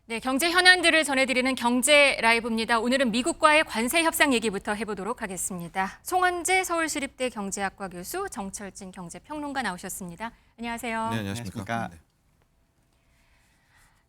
네, 경제 현안들을 전해드리는 경제 라이브입니다. 오늘은 미국과의 관세 협상 얘기부터 해보도록 하겠습니다. 송원재 서울시립대 경제학과 교수, 정철진 경제평론가 나오셨습니다. 안녕하세요. 네, 안녕하십니까.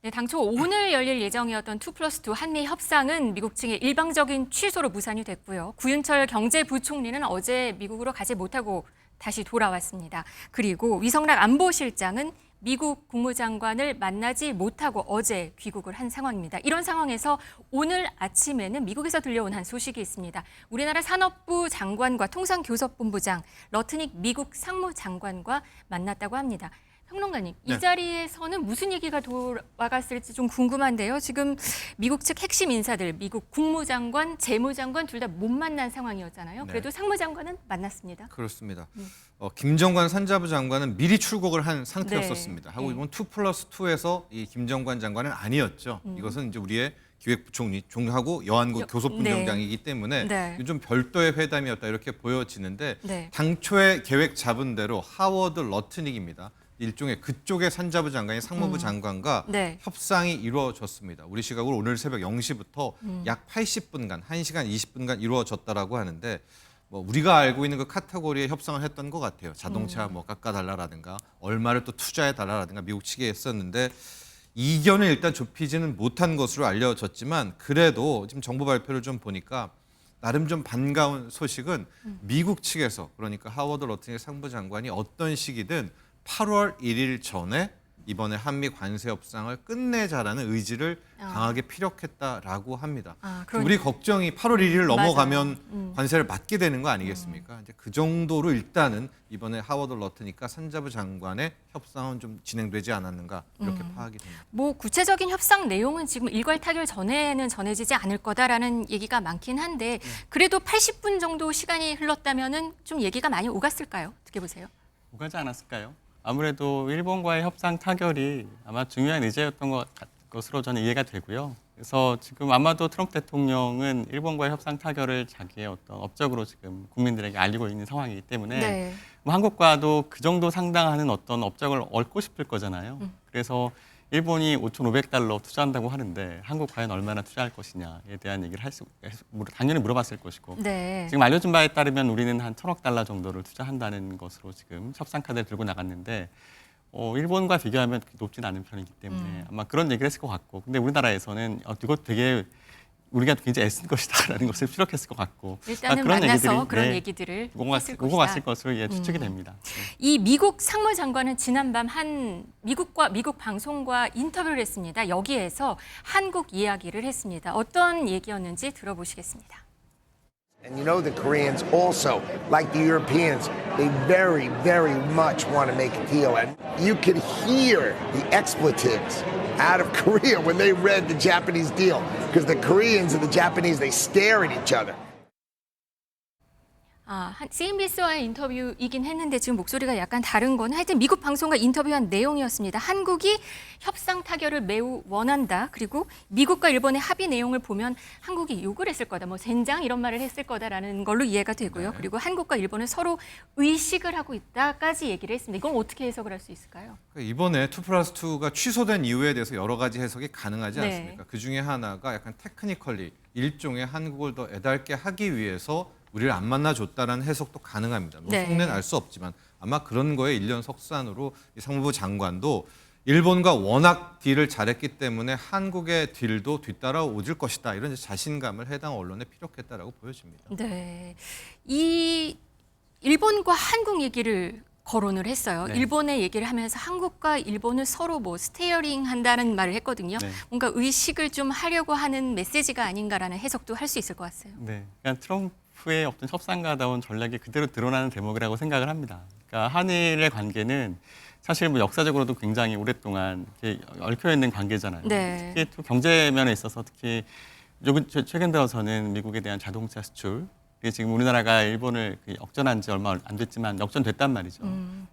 네, 당초 오늘 열릴 예정이었던 2+2 한미 협상은 미국 측의 일방적인 취소로 무산이 됐고요. 구윤철 경제부총리는 어제 미국으로 가지 못하고 다시 돌아왔습니다. 그리고 위성락 안보실장은 미국 국무장관을 만나지 못하고 어제 귀국을 한 상황입니다. 이런 상황에서 오늘 아침에는 미국에서 들려온 한 소식이 있습니다. 우리나라 산업부 장관과 통상교섭본부장 러트닉 미국 상무장관과 만났다고 합니다. 평론가님, 네. 이 자리에서는 무슨 얘기가 돌아갔을지 좀 궁금한데요. 지금 미국 측 핵심 인사들, 미국 국무장관, 재무장관 둘 다 못 만난 상황이었잖아요. 네. 그래도 상무장관은 만났습니다. 그렇습니다. 김정관 산자부 장관은 미리 출국을 한 상태였었습니다. 네. 하고 네. 이번 2+2에서 이 김정관 장관은 아니었죠. 이것은 이제 우리의 기획부총리, 종하고 여한국 교섭분정장이기 때문에 네. 좀 별도의 회담이었다 이렇게 보여지는데 네. 당초에 계획 잡은 대로 하워드 러트닉입니다. 일종의 그쪽의 산자부 장관이 상무부 장관과 네. 협상이 이루어졌습니다. 우리 시각으로 오늘 새벽 0시부터 약 80분간, 1시간 20분간 이루어졌다라고 하는데 뭐 우리가 알고 있는 그 카테고리의 협상을 했던 것 같아요. 자동차 뭐 깎아달라라든가 얼마를 또 투자해달라라든가 미국 측에 했었는데 이견을 일단 좁히지는 못한 것으로 알려졌지만 그래도 지금 정부 발표를 좀 보니까 나름 좀 반가운 소식은 미국 측에서 그러니까 하워드 러트닉 상부 장관이 어떤 시기든 8월 1일 전에 이번에 한미 관세 협상을 끝내자라는 의지를 강하게 피력했다라고 합니다. 우리 걱정이 8월 1일 넘어가면 관세를 받게 되는 거 아니겠습니까? 이제 그 정도로 일단은 이번에 하워드 러트닉과 산자부 장관의 협상은 좀 진행되지 않았는가 이렇게 파악이 됩니다. 뭐 구체적인 협상 내용은 지금 일괄 타결 전에는 전해지지 않을 거다라는 얘기가 많긴 한데 그래도 80분 정도 시간이 흘렀다면은 좀 얘기가 많이 오갔을까요? 어떻게 보세요? 오가지 않았을까요? 아무래도 일본과의 협상 타결이 아마 중요한 의제였던 것으로 저는 이해가 되고요. 그래서 지금 아마도 트럼프 대통령은 일본과의 협상 타결을 자기의 어떤 업적으로 지금 국민들에게 알리고 있는 상황이기 때문에 네. 뭐 한국과도 그 정도 상당하는 어떤 업적을 얻고 싶을 거잖아요. 그래서 일본이 5,500달러 투자한다고 하는데 한국 과연 얼마나 투자할 것이냐에 대한 얘기를 당연히 물어봤을 것이고 네. 지금 알려진 바에 따르면 우리는 한 1,000억 달러 정도를 투자한다는 것으로 지금 협상 카드를 들고 나갔는데 일본과 비교하면 높진 않은 편이기 때문에 아마 그런 얘기를 했을 것 같고 근데 우리나라에서는 이거 되게 우리가 굉장히 애쓴 것이다라는 것을 피력했을 것 같고 일단은 그런 만나서 얘기들이, 그런 네, 얘기들을 오고 했을 갔을 것이다. 것으로 추측이 됩니다. 이 미국 상무장관은 지난밤 한 미국 방송과 인터뷰를 했습니다. 여기에서 한국 이야기를 했습니다. 어떤 얘기였는지 들어보시겠습니다. And you know the Koreans also, like the Europeans, they very, very much want to make a deal. And you could hear the expletives out of Korea when they read the Japanese deal. Because the Koreans and the Japanese, they stare at each other. CNBC와의 인터뷰이긴 했는데 지금 목소리가 약간 다른 건 하여튼 미국 방송과 인터뷰한 내용이었습니다. 한국이 협상 타결을 매우 원한다. 그리고 미국과 일본의 합의 내용을 보면 한국이 욕을 했을 거다. 뭐 젠장 이런 말을 했을 거다라는 걸로 이해가 되고요. 그리고 한국과 일본은 서로 의식을 하고 있다까지 얘기를 했습니다. 이건 어떻게 해석을 할 수 있을까요? 이번에 2+2가 취소된 이유에 대해서 여러 가지 해석이 가능하지 않습니까? 그 중에 하나가 약간 테크니컬리 일종의 한국을 더 애달게 하기 위해서 우리를 안 만나줬다는 해석도 가능합니다. 뭐 속내는 알 수 없지만 아마 그런 거에 일련 석산으로 이 상무부 장관도 일본과 워낙 딜을 잘했기 때문에 한국의 딜도 뒤따라오질 것이다. 이런 자신감을 해당 언론에 피력했다라고 보여집니다. 네, 이 일본과 한국 얘기를 거론을 했어요. 네. 일본의 얘기를 하면서 한국과 일본을 서로 뭐 스티어링 한다는 말을 했거든요. 네. 뭔가 의식을 좀 하려고 하는 메시지가 아닌가라는 해석도 할 수 있을 것 같아요. 네, 그러니까 트럼프의 어떤 협상가다운 전략이 그대로 드러나는 대목이라고 생각을 합니다. 그러니까 한일의 관계는 사실 뭐 역사적으로도 굉장히 오랫동안 이렇게 얽혀 있는 관계잖아요. 네. 특히 또 경제 면에 있어서 특히 최근 들어서는 미국에 대한 자동차 수출 이게 지금 우리나라가 일본을 역전한 지 얼마 안 됐지만 역전됐단 말이죠.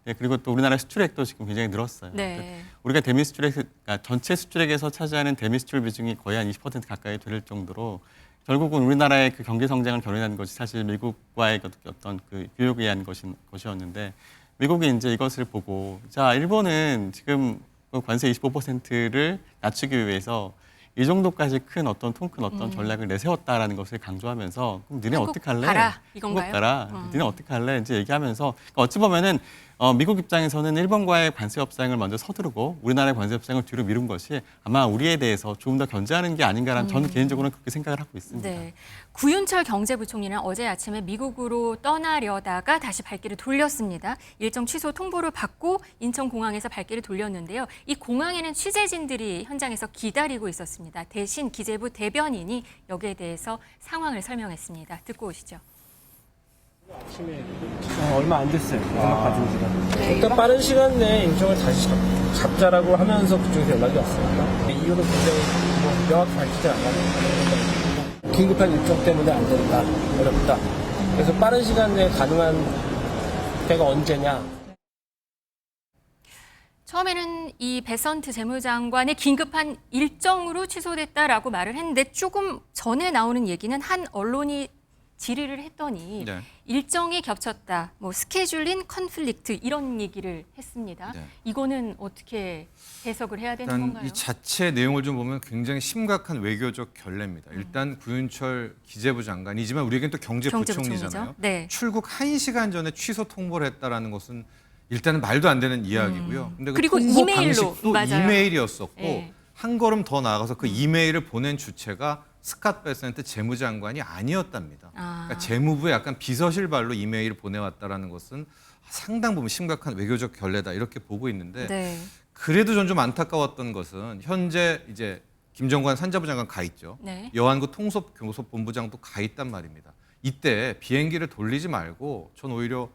네, 그리고 또 우리나라 수출액도 지금 굉장히 늘었어요. 네. 우리가 대미 수출액, 그러니까 전체 수출액에서 차지하는 대미 수출 비중이 거의 한 20% 가까이 될 정도로 결국은 우리나라의 그 경제 성장을 견인한 것이 사실 미국과의 어떤 그 교역에 의한 것이었는데 미국이 이제 이것을 보고 자 일본은 지금 관세 25%를 낮추기 위해서 이 정도까지 큰 어떤 통 큰 어떤 전략을 내세웠다라는 것을 강조하면서 그럼 니네 한국 어떻게 할래? 가라, 이건가요? 한국 가라. 니네 어떻게 할래? 이제 얘기하면서 그러니까 어찌 보면은 미국 입장에서는 일본과의 관세 협상을 먼저 서두르고 우리나라의 관세 협상을 뒤로 미룬 것이 아마 우리에 대해서 조금 더 견제하는 게 아닌가라는 저는 개인적으로는 그렇게 생각을 하고 있습니다. 네. 구윤철 경제부총리는 어제 아침에 미국으로 떠나려다가 다시 발길을 돌렸습니다. 일정 취소 통보를 받고 인천공항에서 발길을 돌렸는데요. 이 공항에는 취재진들이 현장에서 기다리고 있었습니다. 대신 기재부 대변인이 여기에 대해서 상황을 설명했습니다. 듣고 오시죠. 아침에 얼마 안 됐어요. 연락 받은 지가. 일단 빠른 시간 내에 일정을 다시 잡자라고 하면서 그쪽에서 연락이 왔습니다. 이유는 굉장히 명확히 밝히지 않았는데 긴급한 일정 때문에 안 된다, 어렵다. 그래서 빠른 시간 내에 가능한 때가 언제냐. 처음에는 이 베선트 재무장관의 긴급한 일정으로 취소됐다라고 말을 했는데 조금 전에 나오는 얘기는 한 언론이 질의를 했더니 네. 일정이 겹쳤다, 뭐 스케줄링 컨플릭트 이런 얘기를 했습니다. 네. 이거는 어떻게 해석을 해야 되는 일단 건가요? 이 자체 내용을 좀 보면 굉장히 심각한 외교적 결례입니다. 일단 구윤철 기재부 장관이지만 우리에겐 또 경제부총리잖아요. 경제부총리죠. 네. 출국 1시간 전에 취소 통보를 했다라는 것은 일단은 말도 안 되는 이야기고요. 근데 그 그리고 통보 이메일로, 방식도 맞아요. 이메일이었었고 네. 한 걸음 더 나아가서 그 이메일을 보낸 주체가 스캇 베센트 재무장관이 아니었답니다. 그러니까 재무부에 약간 비서실발로 이메일을 보내왔다라는 것은 상당 부분 심각한 외교적 결례다 이렇게 보고 있는데 네. 그래도 전 좀 안타까웠던 것은 현재 이제 김정관 산자부 장관 가 있죠. 네. 여한구 통섭교섭본부장도 가 있단 말입니다. 이때 비행기를 돌리지 말고 전 오히려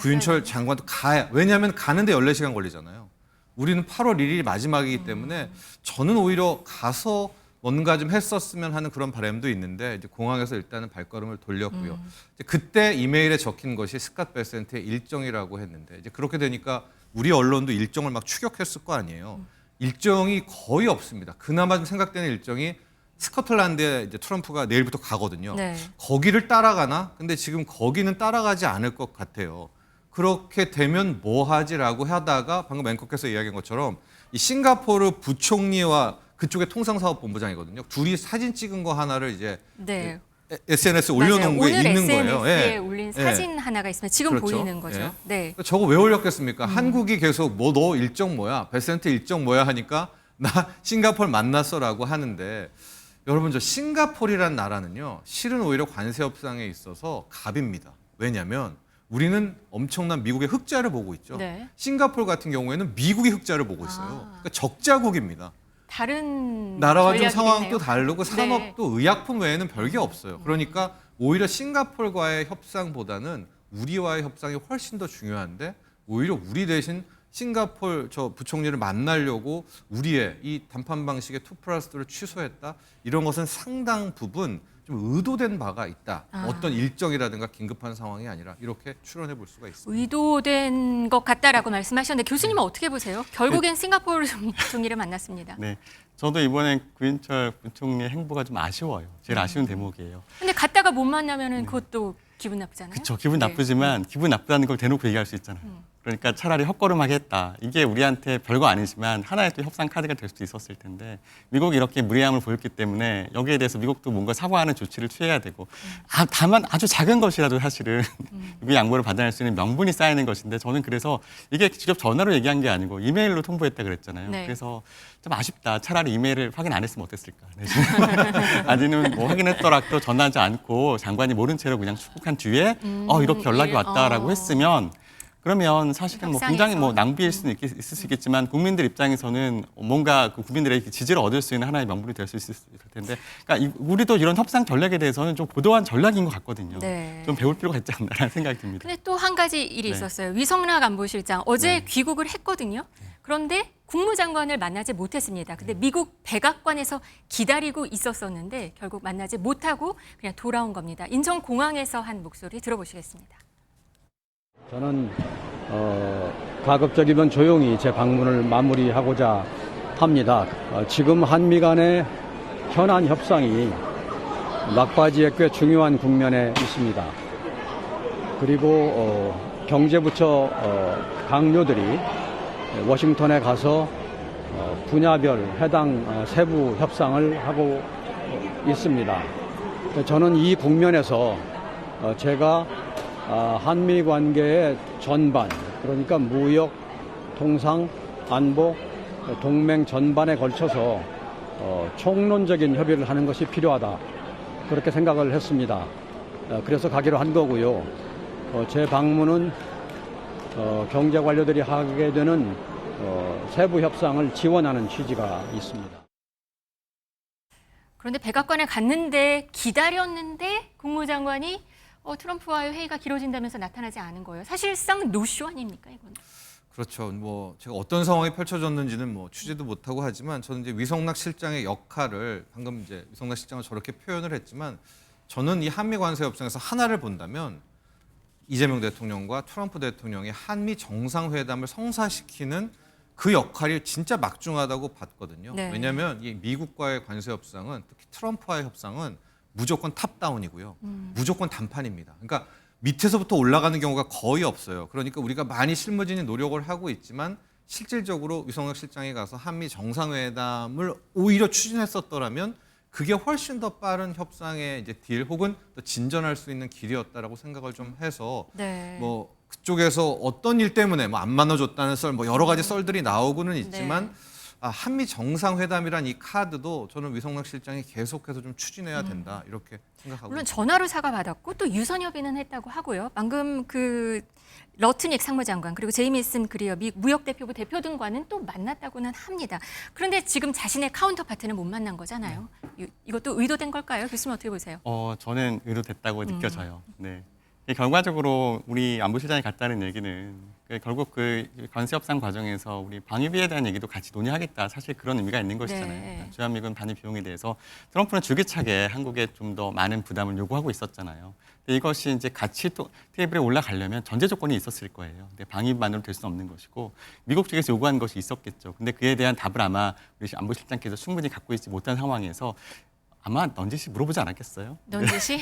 구윤철 장관도 가야. 왜냐하면 가는데 14시간 걸리잖아요. 우리는 8월 1일이 마지막이기 때문에 저는 오히려 가서 뭔가 좀 했었으면 하는 그런 바람도 있는데 이제 공항에서 일단은 발걸음을 돌렸고요. 이제 그때 이메일에 적힌 것이 스캇 베센트의 일정이라고 했는데 이제 그렇게 되니까 우리 언론도 일정을 막 추격했을 거 아니에요. 일정이 거의 없습니다. 그나마 좀 생각되는 일정이 스코틀랜드에 이제 트럼프가 내일부터 가거든요. 네. 거기를 따라가나? 근데 지금 거기는 따라가지 않을 것 같아요. 그렇게 되면 뭐 하지라고 하다가 방금 앵커께서 이야기한 것처럼 이 싱가포르 부총리와 그쪽에 통상사업본부장이거든요. 둘이 사진 찍은 거 하나를 이제 네. SNS에 맞아요. 올려놓은 게 오늘 있는 거예요. SNS에 예. 올린 예. 사진 하나가 있으면 지금 그렇죠. 보이는 거죠. 예. 네. 저거 왜 올렸겠습니까? 한국이 계속 뭐 너 일정 뭐야? 베센트 일정 뭐야 하니까 나 싱가포르 만났어라고 하는데 여러분 저 싱가포르란 나라는요. 실은 오히려 관세 협상에 있어서 갑입니다. 왜냐하면 우리는 엄청난 미국의 흑자를 보고 있죠. 네. 싱가포르 같은 경우에는 미국이 흑자를 보고 있어요. 그러니까 적자국입니다. 다른 나라와 좀 전략이겠네요. 상황도 다르고 산업도 의약품 외에는 별게 없어요. 그러니까 오히려 싱가포르와의 협상보다는 우리와의 협상이 훨씬 더 중요한데 오히려 우리 대신 싱가포르 저 부총리를 만나려고 우리의 이談判 방식의 2+2를 취소했다. 이런 것은 상당 부분 좀 의도된 바가 있다. 어떤 일정이라든가 긴급한 상황이 아니라 이렇게 추론해 볼 수가 있습니다. 의도된 것 같다라고 말씀하셨는데 교수님은 어떻게 보세요? 결국엔 싱가포르 총리를 만났습니다. 네, 저도 이번에 구윤철 부총리의 행보가 좀 아쉬워요. 제일 아쉬운 대목이에요. 근데 갔다가 못 만나면은 그것도 기분 나쁘잖아요. 그렇죠. 기분 네. 나쁘지만 기분 나쁘다는 걸 대놓고 얘기할 수 있잖아요. 그러니까 차라리 헛걸음하게 했다. 이게 우리한테 별거 아니지만 하나의 또 협상 카드가 될 수도 있었을 텐데 미국이 이렇게 무리함을 보였기 때문에 여기에 대해서 미국도 뭔가 사과하는 조치를 취해야 되고 다만 아주 작은 것이라도 사실은 미국의 양보를 받아낼 수 있는 명분이 쌓이는 것인데 저는 그래서 이게 직접 전화로 얘기한 게 아니고 이메일로 통보했다 그랬잖아요. 네. 그래서 좀 아쉽다. 차라리 이메일을 확인 안 했으면 어땠을까. 아니면 뭐 확인했더라도 전화하지 않고 장관이 모른 채로 그냥 출국한 뒤에 이렇게 연락이 왔다라고 했으면 그러면 사실은 뭐 굉장히 뭐 낭비일 수는 있을 수 있겠지만 국민들 입장에서는 뭔가 그 국민들의 지지를 얻을 수 있는 하나의 명분이 될 수 있을 텐데 그러니까 우리도 이런 협상 전략에 대해서는 좀 고도한 전략인 것 같거든요. 네. 좀 배울 필요가 있지 않나라는 생각이 듭니다. 근데 또 한 가지 일이 네. 있었어요. 위성락 안보실장 어제 네. 귀국을 했거든요. 그런데 국무장관을 만나지 못했습니다. 근데 미국 백악관에서 기다리고 있었었는데 결국 만나지 못하고 그냥 돌아온 겁니다. 인천공항에서 한 목소리 들어보시겠습니다. 저는 가급적이면 조용히 제 방문을 마무리하고자 합니다. 지금 한미 간의 현안 협상이 막바지에 꽤 중요한 국면에 있습니다. 그리고 경제부처 강요들이 워싱턴에 가서 분야별 해당 세부 협상을 하고 있습니다. 저는 이 국면에서 제가 한미 관계의 전반, 그러니까 무역, 통상, 안보, 동맹 전반에 걸쳐서 총론적인 협의를 하는 것이 필요하다. 그렇게 생각을 했습니다. 그래서 가기로 한 거고요. 제 방문은 경제 관료들이 하게 되는 세부 협상을 지원하는 취지가 있습니다. 그런데 백악관에 갔는데 기다렸는데 국무장관이 트럼프와의 회의가 길어진다면서 나타나지 않은 거예요. 사실상 노쇼 아닙니까, 이건? 그렇죠. 뭐 제가 어떤 상황이 펼쳐졌는지는 뭐 취재도 못하고 하지만 저는 이제 위성락 실장의 역할을 방금 이제 위성락 실장은 저렇게 표현을 했지만 저는 이 한미 관세 협상에서 하나를 본다면 이재명 대통령과 트럼프 대통령의 한미 정상회담을 성사시키는 그 역할이 진짜 막중하다고 봤거든요. 네. 왜냐하면 이 미국과의 관세 협상은 특히 트럼프와의 협상은 무조건 탑다운이고요. 무조건 단판입니다. 그러니까 밑에서부터 올라가는 경우가 거의 없어요. 그러니까 우리가 많이 실무진이 노력을 하고 있지만 실질적으로 위성락 실장이 가서 한미 정상회담을 오히려 추진했었더라면 그게 훨씬 더 빠른 협상의 이제 딜 혹은 더 진전할 수 있는 길이었다라고 생각을 좀 해서 네. 뭐 그쪽에서 어떤 일 때문에 뭐 안 만나줬다는 썰, 뭐 여러 가지 썰들이 나오고는 있지만 한미 정상회담이란 이 카드도 저는 위성락 실장이 계속해서 좀 추진해야 된다 이렇게 생각하고 물론 있습니다. 전화로 사과받았고 또 유선 협의는 했다고 하고요. 방금 그 러트닉 상무장관 그리고 제이미슨 그리어 미 무역대표부 대표 등과는 또 만났다고는 합니다. 그런데 지금 자신의 카운터파트는 못 만난 거잖아요. 이것도 의도된 걸까요? 교수님 어떻게 보세요? 저는 의도됐다고 느껴져요. 네. 결과적으로 우리 안보실장이 갔다는 얘기는 결국 그 관세 협상 과정에서 우리 방위비에 대한 얘기도 같이 논의하겠다. 사실 그런 의미가 있는 것이잖아요. 네. 주한미군 반입 비용에 대해서 트럼프는 줄기차게 한국에 좀 더 많은 부담을 요구하고 있었잖아요. 근데 이것이 이제 같이 또 테이블에 올라가려면 전제 조건이 있었을 거예요. 근데 방위만으로 될 수는 없는 것이고 미국 측에서 요구한 것이 있었겠죠. 근데 그에 대한 답을 아마 우리 안보실장께서 충분히 갖고 있지 못한 상황에서 아마 넌지시 물어보지 않았겠어요? 넌지시?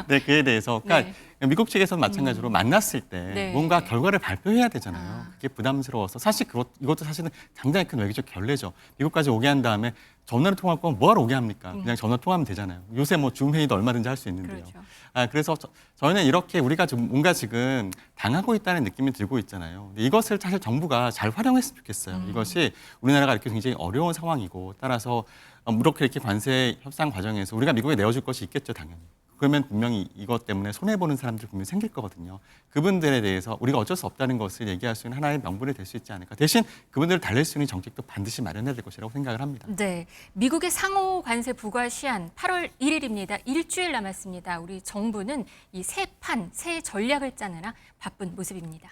네, 그에 대해서 그러니까 미국 측에서는 마찬가지로 만났을 때 네. 뭔가 결과를 발표해야 되잖아요. 그게 부담스러워서 사실 이것도 사실은 상당히 큰 외교적 결례죠. 미국까지 오게 한 다음에 전화로 통화할 거면 뭐하러 오게 합니까? 그냥 전화 통화하면 되잖아요. 요새 뭐 줌 회의도 얼마든지 할 수 있는데요. 그렇죠. 그래서 저희는 이렇게 우리가 좀 뭔가 지금 당하고 있다는 느낌이 들고 있잖아요. 근데 이것을 사실 정부가 잘 활용했으면 좋겠어요. 이것이 우리나라가 이렇게 굉장히 어려운 상황이고 따라서 이렇게 관세 협상 과정에서 우리가 미국에 내어줄 것이 있겠죠, 당연히. 그러면 분명히 이것 때문에 손해보는 사람들 분명히 생길 거거든요. 그분들에 대해서 우리가 어쩔 수 없다는 것을 얘기할 수 있는 하나의 명분이 될 수 있지 않을까. 대신 그분들을 달랠 수 있는 정책도 반드시 마련해야 될 것이라고 생각을 합니다. 네, 미국의 상호 관세 부과 시한 8월 1일입니다. 일주일 남았습니다. 우리 정부는 이 새 판, 새 전략을 짜느라 바쁜 모습입니다.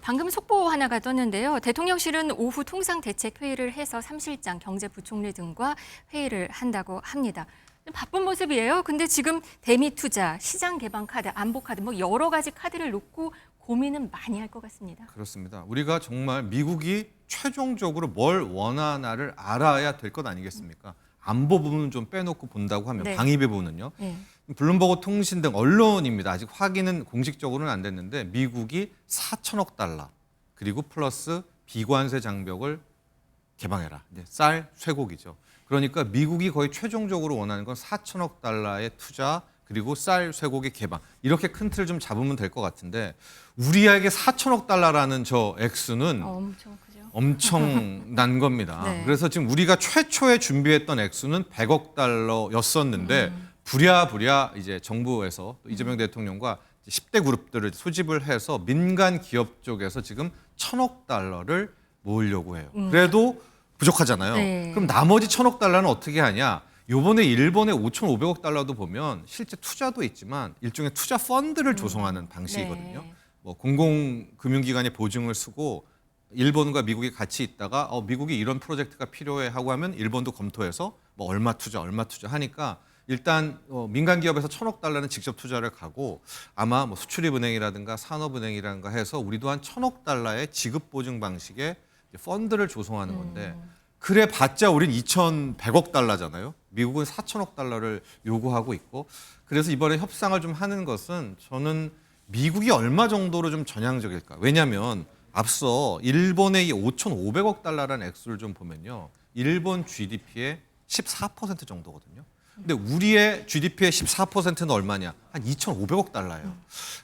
방금 속보 하나가 떴는데요. 대통령실은 오후 통상대책회의를 해서 3실장, 경제부총리 등과 회의를 한다고 합니다. 바쁜 모습이에요. 근데 지금 대미 투자, 시장 개방 카드, 안보 카드 뭐 여러 가지 카드를 놓고 고민은 많이 할 것 같습니다. 그렇습니다. 우리가 정말 미국이 최종적으로 뭘 원하나를 알아야 될 것 아니겠습니까? 안보 부분은 좀 빼놓고 본다고 하면 네. 방위비 부분은요. 네. 블룸버그 통신 등 언론입니다. 아직 확인은 공식적으로는 안 됐는데 미국이 4천억 달러 그리고 플러스 비관세 장벽을 개방해라. 이제 쌀, 쇠고기죠. 그러니까 미국이 거의 최종적으로 원하는 건 4천억 달러의 투자 그리고 쌀, 쇠고기 개방. 이렇게 큰 틀을 좀 잡으면 될 것 같은데 우리에게 4천억 달러라는 저 액수는 엄청 크죠. 엄청난 겁니다. 네. 그래서 지금 우리가 최초에 준비했던 액수는 100억 달러였었는데 부랴부랴 이제 정부에서 또 이재명 대통령과 10대 그룹들을 소집을 해서 민간 기업 쪽에서 지금 1,000억 달러를 모으려고 해요. 그래도 부족하잖아요. 네. 그럼 나머지 1,000억 달러는 어떻게 하냐? 요번에 일본의 5,500억 달러도 보면 실제 투자도 있지만 일종의 투자 펀드를 조성하는 방식이거든요. 네. 뭐 공공금융기관의 보증을 쓰고 일본과 미국이 같이 있다가 미국이 이런 프로젝트가 필요해 하고 하면 일본도 검토해서 뭐 얼마 투자 하니까 일단 민간 기업에서 1,000억 달러는 직접 투자를 가고 아마 뭐 수출입은행이라든가 산업은행이라든가 해서 우리도 한 1,000억 달러의 지급 보증 방식의 펀드를 조성하는 건데 그래 봤자 우린 2,100억 달러잖아요. 미국은 4천억 달러를 요구하고 있고 그래서 이번에 협상을 좀 하는 것은 저는 미국이 얼마 정도로 좀 전향적일까? 왜냐하면 앞서 일본의 이 5,500억 달러라는 액수를 좀 보면요. 일본 GDP의 14% 정도거든요. 근데 우리의 GDP의 14%는 얼마냐? 한 2,500억 달러예요.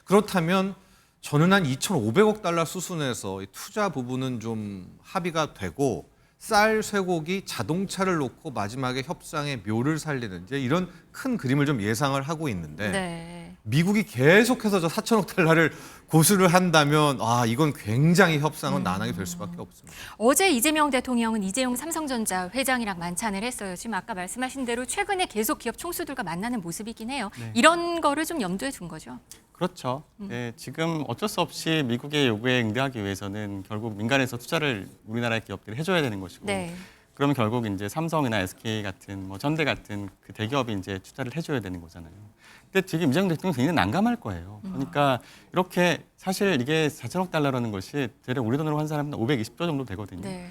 그렇다면 저는 한 2,500억 달러 수순에서 이 투자 부분은 좀 합의가 되고 쌀, 쇠고기, 자동차를 놓고 마지막에 협상의 묘를 살리는 이제 이런 큰 그림을 좀 예상을 하고 있는데 네. 미국이 계속해서 저 4천억 달러를 고수를 한다면 이건 굉장히 협상은 난항이 될 수밖에 없습니다. 어제 이재명 대통령은 이재용 삼성전자 회장이랑 만찬을 했어요. 지금 아까 말씀하신 대로 최근에 계속 기업 총수들과 만나는 모습이긴 해요. 네. 이런 거를 좀 염두에 둔 거죠. 그렇죠. 네, 지금 어쩔 수 없이 미국의 요구에 응대하기 위해서는 결국 민간에서 투자를 우리나라의 기업들이 해줘야 되는 것이고, 네. 그러면 결국 이제 삼성이나 SK 같은 뭐 전대 같은 그 대기업이 이제 투자를 해줘야 되는 거잖아요. 근데 지금 이재명 대통령이 굉장히 난감할 거예요. 그러니까 이렇게 사실 이게 4천억 달러라는 것이 대략 우리 돈으로 환산하면 520조 정도 되거든요. 네.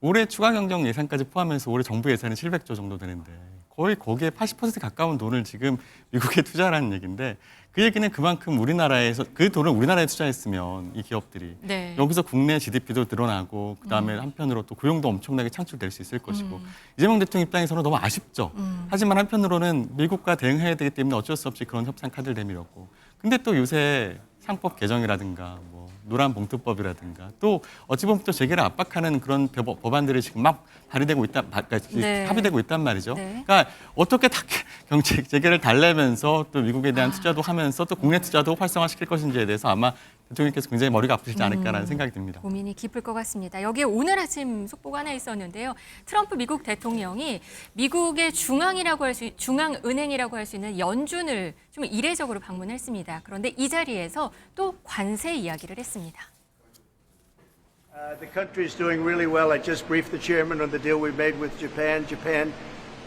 올해 추가 경정 예산까지 포함해서 올해 정부 예산이 700조 정도 되는데 거의 거기에 80% 가까운 돈을 지금 미국에 투자하라는 얘기인데 그 얘기는 그만큼 우리나라에서 그 돈을 우리나라에 투자했으면 이 기업들이 네. 여기서 국내 GDP도 늘어나고 그다음에 한편으로 또 고용도 엄청나게 창출될 수 있을 것이고 이재명 대통령 입장에서는 너무 아쉽죠. 하지만 한편으로는 미국과 대응해야 되기 때문에 어쩔 수 없이 그런 협상 카드를 내밀었고 근데 또 요새 상법 개정이라든가 뭐 노란봉투법이라든가 또 어찌 보면 또 재계를 압박하는 그런 법안들이 지금 막 발의되고 있다, 네. 합의되고 있단 말이죠. 네. 그러니까 어떻게 다 경제 재계를 달래면서 또 미국에 대한 투자도 하면서 또 국내 투자도 활성화시킬 것인지에 대해서 아마 대통령께서 굉장히 머리가 아프시지 않을까라는 생각이 듭니다. 고민이 깊을 것 같습니다. 여기에 오늘 아침 속보가 하나 있었는데요. 트럼프 미국 대통령이 미국의 중앙은행이라고 할 수 있는 연준을 좀 이례적으로 방문했습니다. 그런데 이 자리에서 또 관세 이야기를 했습니다. The country is doing really well. I just briefed the chairman on the deal we made with Japan. Japan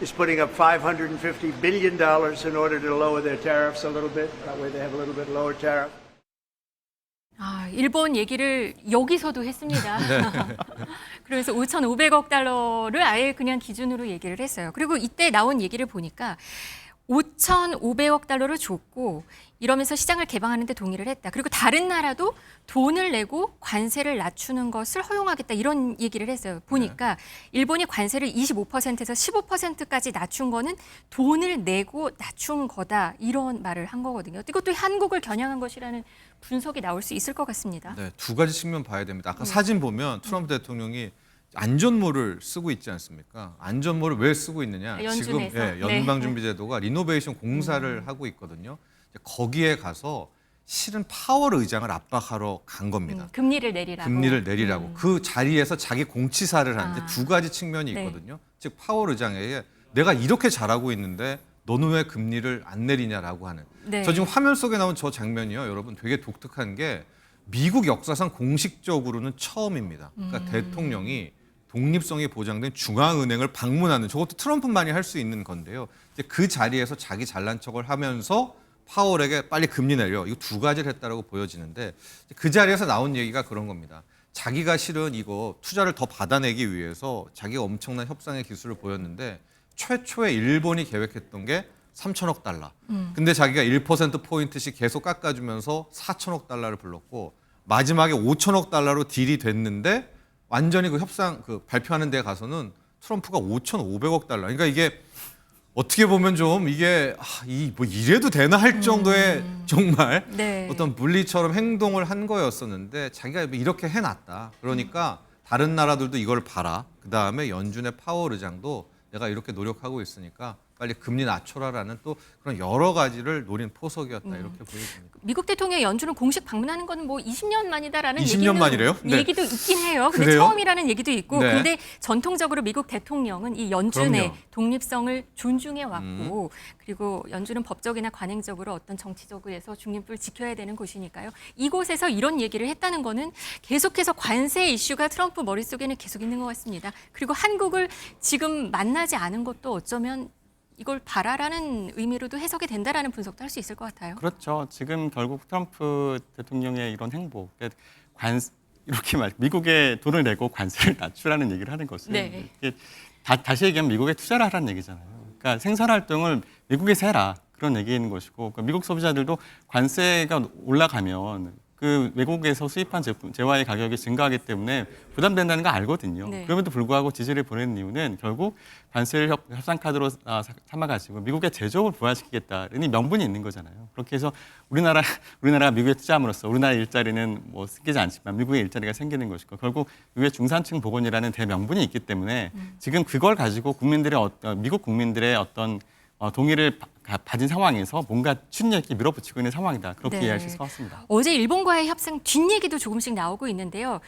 is putting up $550 billion in order to lower their tariffs a little bit. That way they have a little bit lower tariff. 일본 얘기를 여기서도 했습니다. 그래서 5,500억 달러를 아예 그냥 기준으로 얘기를 했어요. 그리고 이때 나온 얘기를 보니까 5,500억 달러를 줬고 이러면서 시장을 개방하는 데 동의를 했다. 그리고 다른 나라도 돈을 내고 관세를 낮추는 것을 허용하겠다. 이런 얘기를 했어요. 보니까 일본이 관세를 25%에서 15%까지 낮춘 거는 돈을 내고 낮춘 거다. 이런 말을 한 거거든요. 이것도 한국을 겨냥한 것이라는 분석이 나올 수 있을 것 같습니다. 네, 두 가지 측면 봐야 됩니다. 아까 사진 보면 트럼프 대통령이 안전모를 쓰고 있지 않습니까? 안전모를 왜 쓰고 있느냐? 지금 연준에서. 연방준비제도가 리노베이션 공사를 하고 있거든요. 거기에 가서 실은 파월 의장을 압박하러 간 겁니다. 금리를 내리라고. 금리를 내리라고. 그 자리에서 자기 공치사를 하는데 두 가지 측면이 네. 있거든요. 즉 파월 의장에게 내가 이렇게 잘하고 있는데 너는 왜 금리를 안 내리냐라고 하는. 네. 저 지금 화면 속에 나온 저 장면이요. 여러분 되게 독특한 게 미국 역사상 공식적으로는 처음입니다. 그러니까 대통령이 독립성이 보장된 중앙은행을 방문하는 저것도 트럼프만이 할 수 있는 건데요. 이제 그 자리에서 자기 잘난 척을 하면서 파월에게 빨리 금리 내려. 이거 두 가지를 했다라고 보여지는데 그 자리에서 나온 얘기가 그런 겁니다. 자기가 실은 이거 투자를 더 받아내기 위해서 자기가 엄청난 협상의 기술을 보였는데 최초에 일본이 계획했던 게 3천억 달러. 근데 자기가 1%포인트씩 계속 깎아주면서 4천억 달러를 불렀고 마지막에 5천억 달러로 딜이 됐는데 완전히 그 협상 발표하는 데 가서는 트럼프가 5,500억 달러. 그러니까 이게 어떻게 보면 좀 이게 뭐 이래도 되나 할 정도의 정말 네. 어떤 물리처럼 행동을 한 거였었는데 자기가 이렇게 해놨다. 그러니까 다른 나라들도 이걸 봐라. 그다음에 연준의 파월 의장도 내가 이렇게 노력하고 있으니까 빨리 금리 낮춰라라는 또 그런 여러 가지를 노린 포석이었다 이렇게 보여집니다. 미국 대통령이 연준을 공식 방문하는 건 뭐 20년 만이다라는 20년 만이래요? 네. 얘기도 있긴 해요. 근데 그래요? 처음이라는 얘기도 있고, 네. 근데 전통적으로 미국 대통령은 이 연준의 그럼요. 독립성을 존중해 왔고, 그리고 연준은 법적이나 관행적으로 어떤 정치적으로해서 중립을 지켜야 되는 곳이니까요. 이곳에서 이런 얘기를 했다는 거는 계속해서 관세 이슈가 트럼프 머릿속에는 계속 있는 것 같습니다. 그리고 한국을 지금 만나지 않은 것도 어쩌면 이걸 바라라는 의미로도 해석이 된다라는 분석도 할 수 있을 것 같아요. 그렇죠. 지금 결국 트럼프 대통령의 이런 행보, 이렇게 미국에 돈을 내고 관세를 낮추라는 얘기를 하는 것은 네. 이게 다시 얘기하면 미국에 투자를 하라는 얘기잖아요. 그러니까 생산 활동을 미국에서 해라 그런 얘기인 것이고 그러니까 미국 소비자들도 관세가 올라가면 그 외국에서 수입한 재화의 가격이 증가하기 때문에 부담된다는 거 알거든요. 네. 그럼에도 불구하고 지지를 보내는 이유는 결국 관세를 협상 카드로 삼아가지고 미국의 제조업을 부활시키겠다는 명분이 있는 거잖아요. 그렇게 해서 우리나라가 미국에 투자함으로써 우리나라 일자리는 뭐 생기지 않지만 미국의 일자리가 생기는 것이고 결국 미국의 중산층 복원이라는 대명분이 있기 때문에 지금 그걸 가지고 미국 국민들의 어떤 동의를 가진 상황에서 뭔가 추진력이 밀어붙이고 있는 상황이다. 그렇게 네. 이해할 수 있을 것 같습니다. 어제 일본과의 협상 뒷얘기도 조금씩 나오고 있는데요.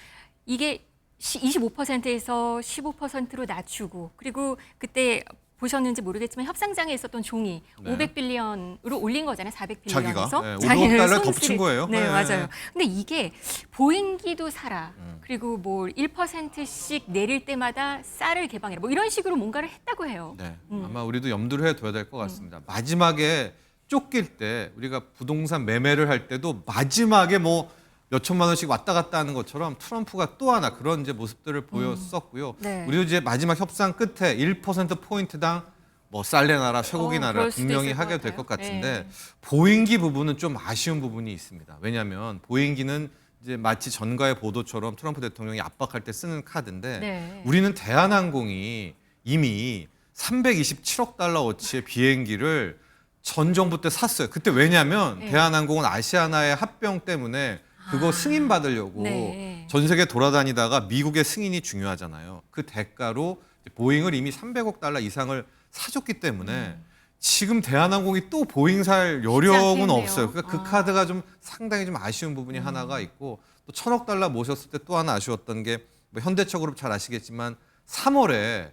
이게 25%에서 15%로 낮추고 그리고 그때 보셨는지 모르겠지만 협상장에 있었던 종이 네. 500빌리언으로 올린 거잖아요. 400빌리언에서. 자기가 500억 달러 덮친 거예요. 네, 네. 맞아요. 근데 이게 보행기도 사라. 그리고 뭐 1%씩 내릴 때마다 쌀을 개방해라. 뭐 이런 식으로 뭔가를 했다고 해요. 네, 아마 우리도 염두를 해둬야 될 것 같습니다. 마지막에 쫓길 때 우리가 부동산 매매를 할 때도 마지막에 뭐 몇 천만 원씩 왔다 갔다 하는 것처럼 트럼프가 또 하나 그런 이제 모습들을 보였었고요. 네. 우리도 이제 마지막 협상 끝에 1% 포인트당 뭐 쌀 내놔라, 쇠고기 나라 그럴 수도 분명히 있을 것 하게 될 같아요. 것 같은데 네. 보행기 부분은 좀 아쉬운 부분이 있습니다. 왜냐하면 보행기는 이제 마치 전가의 보도처럼 트럼프 대통령이 압박할 때 쓰는 카드인데 네. 우리는 대한항공이 이미 327억 달러어치의 비행기를 전 정부 때 샀어요. 그때 왜냐하면 네. 대한항공은 아시아나의 합병 때문에 그거 승인 받으려고 네. 전 세계 돌아다니다가 미국의 승인이 중요하잖아요. 그 대가로 보잉을 이미 300억 달러 이상을 사줬기 때문에 지금 대한항공이 또 보잉 살 여력은 않겠네요. 없어요. 그러니까 그 카드가 좀 상당히 좀 아쉬운 부분이 하나가 있고 또 1,000억 달러 모셨을 때 또 하나 아쉬웠던 게 뭐 현대차그룹 잘 아시겠지만 3월에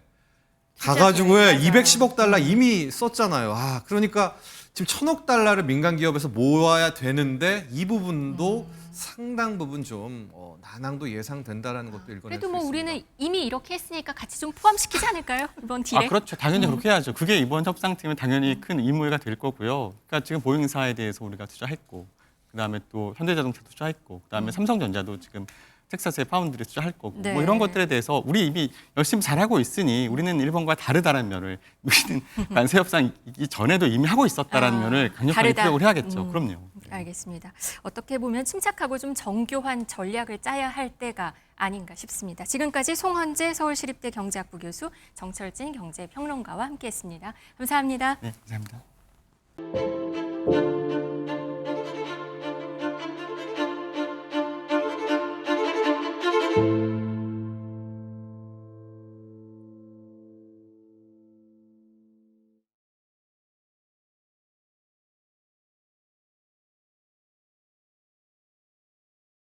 가가지고 맞아요. 210억 달러 이미 썼잖아요. 그러니까 지금 1,000억 달러를 민간 기업에서 모아야 되는데 이 부분도 상당 부분 좀 난항도 예상된다라는 것도 읽어낼 수 그래도 있습니다. 뭐 우리는 이미 이렇게 했으니까 같이 좀 포함시키지 않을까요? 이번 딜에. 그렇죠. 당연히 그렇게 해야죠. 그게 이번 협상팀은 당연히 큰 의무가 될 거고요. 그러니까 지금 보잉사에 대해서 우리가 투자했고, 그다음에 또 현대자동차 투자했고, 그다음에 삼성전자도 지금 텍사스의 파운드를 투자할 거고 네. 뭐 이런 것들에 대해서 우리 이미 열심히 잘하고 있으니 우리는 일본과 다르다는 면을 우리는 관세 협상 이전에도 이미 하고 있었다라는 면을 강력하게 다르다. 피력을 해야겠죠. 그럼요. 알겠습니다. 어떻게 보면 침착하고 좀 정교한 전략을 짜야 할 때가 아닌가 싶습니다. 지금까지 송헌재 서울시립대 경제학부 교수, 정철진 경제평론가와 함께했습니다. 감사합니다. 네, 감사합니다.